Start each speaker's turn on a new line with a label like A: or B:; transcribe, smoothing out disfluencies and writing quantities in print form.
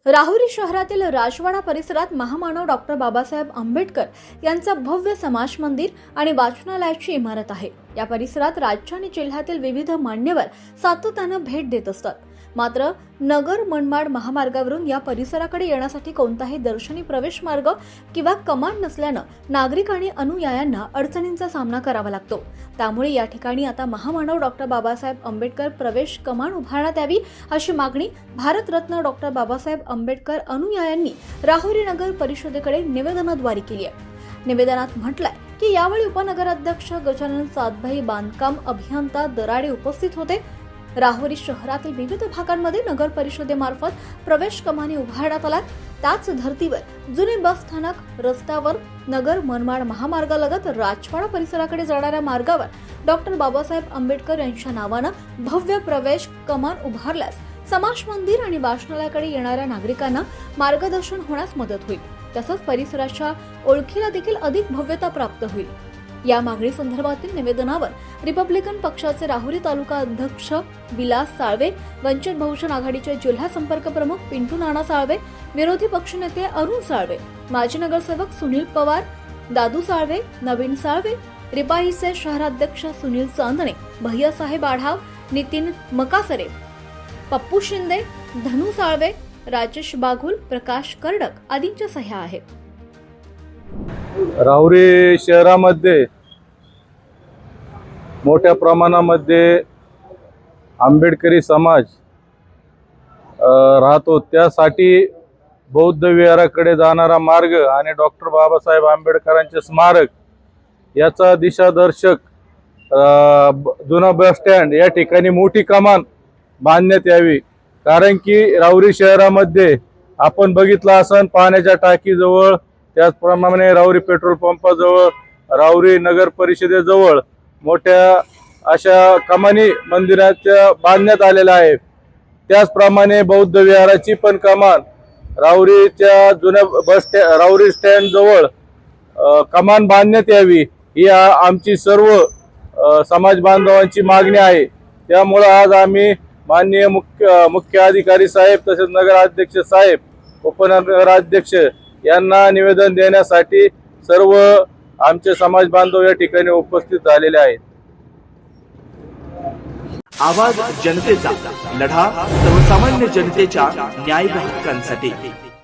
A: राहुरी शहरातील राजवाडा परिसरात महामानव डॉक्टर बाबासाहेब आंबेडकर यांचा भव्य समाज मंदिर आणि वाचनालयाची इमारत आहे। या परिसरात राज्य आणि जिल्ह्यातील विविध मान्यवर सातत्याने भेट देत असतात। मात्र नगर मनमाड महामार्गावरून या परिसराकडे येण्यासाठी कोणताही दर्शनी प्रवेश मार्ग किंवा कमान नसल्याने नागरिक आणि अनुयायांना अडचणींचा सामना करावा लागतो। त्यामुळे या ठिकाणी आता महामानव डॉक्टर बाबासाहेब आंबेडकर प्रवेश कमान उभारण्यात यावी अशी मागणी भारतरत्न डॉक्टर बाबासाहेब आंबेडकर अनुयायांनी राहुरी नगर परिषदेकडे निवेदनाद्वारे केली आहे। निवेदनात म्हटलंय की यावेळी उपनगराध्यक्ष गजानन सातभाई, बांधकाम अभियंता दराडे उपस्थित होते। राहुरी शहरातील विविध भागांमध्ये नगर परिषदेमार्फत प्रवेश कमानी उभारण्यात आल्या। त्याच धर्तीवर जुने बस स्थानक रस्त्यावर नगर मनमाड महामार्गालगत राजवाडा परिसराकडे जाणाऱ्या मार्गावर डॉक्टर बाबासाहेब आंबेडकर यांच्या नावाने भव्य प्रवेश कमान उभारल्यास समाज मंदिर आणि वाचनालयाकडे येणाऱ्या नागरिकांना मार्गदर्शन होण्यास मदत होईल। तसंच परिसराच्या ओळखीला देखील अधिक भव्यता प्राप्त होईल। या मागणी संदर्भातील निवेदनावर रिपब्लिकन पक्षाचे राहुरी तालुका अध्यक्ष विलास साळवे, वंचित बहुजन आघाडीचे जिल्हा संपर्क प्रमुख पिंटू नाना साळवे, विरोधी पक्षनेते अरुण साळवे, माजी नगरसेवक सुनील पवार, दादू साळवे, नवीन साळवे, रिपाईचे शहराध्यक्ष सुनील चांदणे, भैयासाहेब आढाव, नितीन मकासरे, पप्पू शिंदे, धनु साळवे, राजेश बाघुल, प्रकाश कर्डक आदींच्या सह्या आहेत।
B: राहुरी शहरामध्ये मोठ्या प्रमाणामध्ये आंबेडकरी समाज राहतो। त्यासाठी बौद्ध विहाराकडे जाणारा मार्ग आणि डॉक्टर बाबासाहेब आंबेडकरांचे स्मारक याचा दिशादर्शक जुना बस स्टँड या ठिकाणी मोठी कमान बांधण्यात यावी। कारण की राहुरी शहरामध्ये आपण बघितलं असन, पाण्याच्या टाकीजवळ, त्याचप्रमाणे राहुरी पेट्रोल पंपाजवळ, राहुरी नगर परिषदेजवळ मोठ्या अशा कमानी मंदिराच्या बांधण्यात आलेल्या आहे। त्याचप्रमाणे बौद्ध विहाराची पण कमान राहुरीच्या जुन्या राहुरी स्टँड जवळ कमान बांधण्यात यावी ही आमची सर्व समाज बांधवांची मागणी आहे। त्यामुळे आज आम्ही माननीय मुख्य अधिकारी साहेब, तसेच नगराध्यक्ष साहेब, उपनगराध्यक्ष यांना निवेदन देण्यासाठी सर्व आमचे समाज बांधव या ठिकाणी उपस्थित झालेले आहेत।
C: आवाज जनतेचा, लढा सर्वसामान्य जनतेच्या न्याय हक्कांसाठी।